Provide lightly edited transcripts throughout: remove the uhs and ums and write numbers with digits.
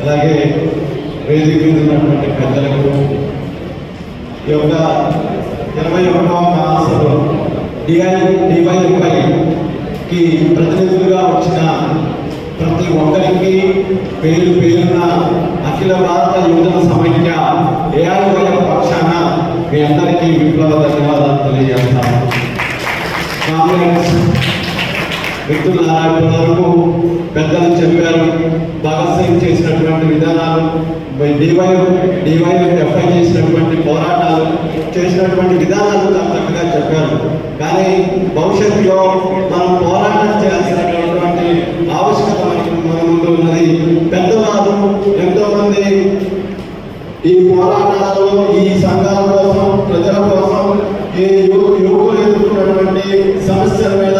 అలాగే వేదిక మీద ఉన్నటువంటి పెద్దలకు ఈ యొక్క 21వ మహాసభ డివైఎఫ్ఐకి ప్రతినిధులుగా వచ్చిన ప్రతి ఒక్కరికి పేరు పేరున అఖిల భారత యువజన సమైక్య ఏఐవైఎఫ్ పక్షాన మీ అందరికీ విప్లవ ధన్యవాదాలు తెలియజేస్తాను. కాంగ్రెస్ మిత్రులారా, ఇప్పటివరకు పెద్దలు చెప్పారు. భగత్ సింగ్ చేసినటువంటి విధానాలు, డివైఎఫ్ఐ చేసినటువంటి పోరాటాలు, చేసినటువంటి విధానాలు చక్కగా చెప్పారు. కానీ భవిష్యత్తులో మనం పోరాటం చేయాల్సినటువంటి ఆవశ్యకత మన ముందు ఉన్నది. పెద్దవారు ఎంతోమంది ఈ పోరాటాలలో, ఈ సంఘాల కోసం, ప్రజల కోసం, ఈ యువకులు ఎదుర్కొన్నటువంటి సమస్యల మీద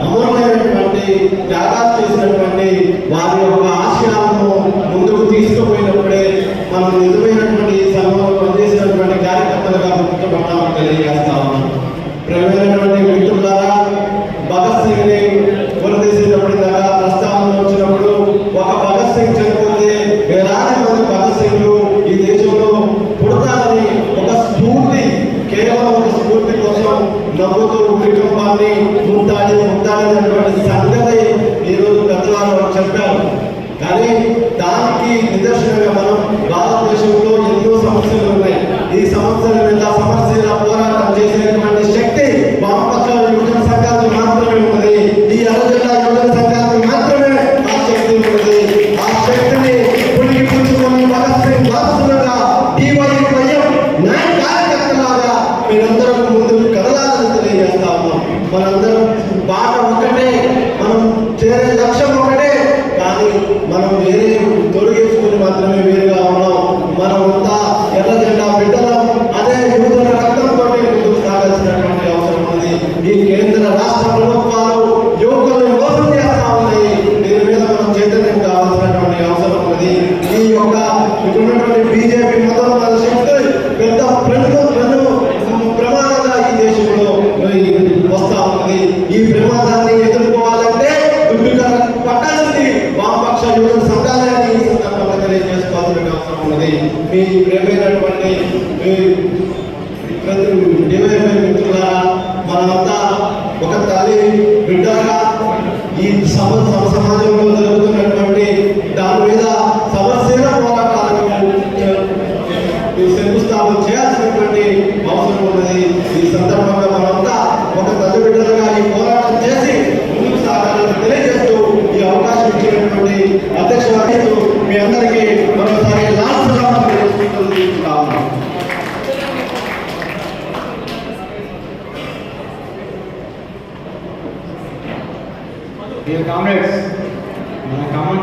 అమూల్యమైనటువంటి త్యాగాలు చేసినటువంటి వారి యొక్క ఆశయాలను ముందుకు తీసుకుపోయినప్పుడే మనం నిజమైనటువంటి సంఘంలో పనిచేసినటువంటి కార్యకర్తలుగా గుర్తించబడ్డామని తెలియజేస్తా ఉన్నాం. ప్రియమైనటువంటి మిత్రులారా, భగత్ సింగ్ని కొలదీసేటప్పుడు దాకా ప్రస్తావన వచ్చినప్పుడు ఒక భగత్ సింగ్ చనిపోతే వేలాది మంది భగత్ సింగ్లు ఈ దేశంలో పుడతారని ఒక స్ఫూర్తి, కేవలం ఒక స్ఫూర్తి కోసం నవ్వుతూ కుటుంబాన్ని ముద్దాడినటువంటి సంగతి ఈరోజు పెద్దవారు చెప్పారు. కానీ దానికి నిదర్శనంగా మనం భారతదేశంలో ఎన్నో సమస్యలు ఉన్నాయి. ఈ సమస్యల మీద సమస్యల పోరాటం చేసేటువంటి శక్తి వామపక్ష యువజన సంఘాలకు మాత్రమే ఉన్నది. ఈ అరజన యువజన సంఘాలకు మాత్రమే ఆ శక్తి ఉన్నది. ఆ శక్తిని పుణికి పుచ్చుకొని భగత్ సింగ్ వారసులుగా, డివైఎఫ్ఐఎం న్యాయ కార్యకర్తలాగా మీరందరూ ముందుకు కదలాలని తెలియజేస్తా ఉన్నాం. మనందరం బాట ఒకటే, మనం చేరే లక్ష్యం ఒకటే. కానీ మనం వేరే తొలగించుకుని మాత్రమే వేరుగా ఉన్నాం. మనమంతా ఎర్ర జెండా బిడ్డలం. అదే యువజన రక్తంతో ముందుకు సాగాల్సినటువంటి అవసరం ఉంది. ఈ కేంద్ర రాష్ట్ర ప్రభుత్వాలు యువకులను మోసం చేస్తా ఉన్నాయి. దీని మీద మనం చైతన్యం కావాల్సినటువంటి అవసరం ఉంది. ఈ యొక్క ఇప్పుడున్నటువంటి బీజేపీ మతోన్మాద శక్తి పెద్ద ప్రమాదంగా ఈ దేశంలో వస్తా ఉన్నది. ఈ ప్రమాదాన్ని ఎదుర్కోవాలంటే పట్టాల్సింది వామపక్ష యువజన సంఘాలని ఈ సందర్భంగా తెలియజేసుకోవాల్సిన అవసరం ఉన్నది. మీ ప్రేమైనటువంటి డివైఎఫ్ఐ మిత్రులారా, మనమంతా ఒక తల్లి బిడ్డగా ఈ సమాజంలో జరుగుతున్నటువంటి దాని మీద సమస్యల పోరాటాలకు శంకుస్థాపన చేయాల్సినటువంటి అవసరం ఉన్నది. ఈ సందర్భంగా మనంతా ఒక తల్లి బిడ్డలుగా ఈ పోరాటం చేసి ముందుకు సాగాలని తెలియజేస్తూ ఈ అవకాశం ఇచ్చినటువంటి అధ్యక్ష మీ అందరికీ మరోసారి కామ్రేడ్స్, మన ఖమ్మం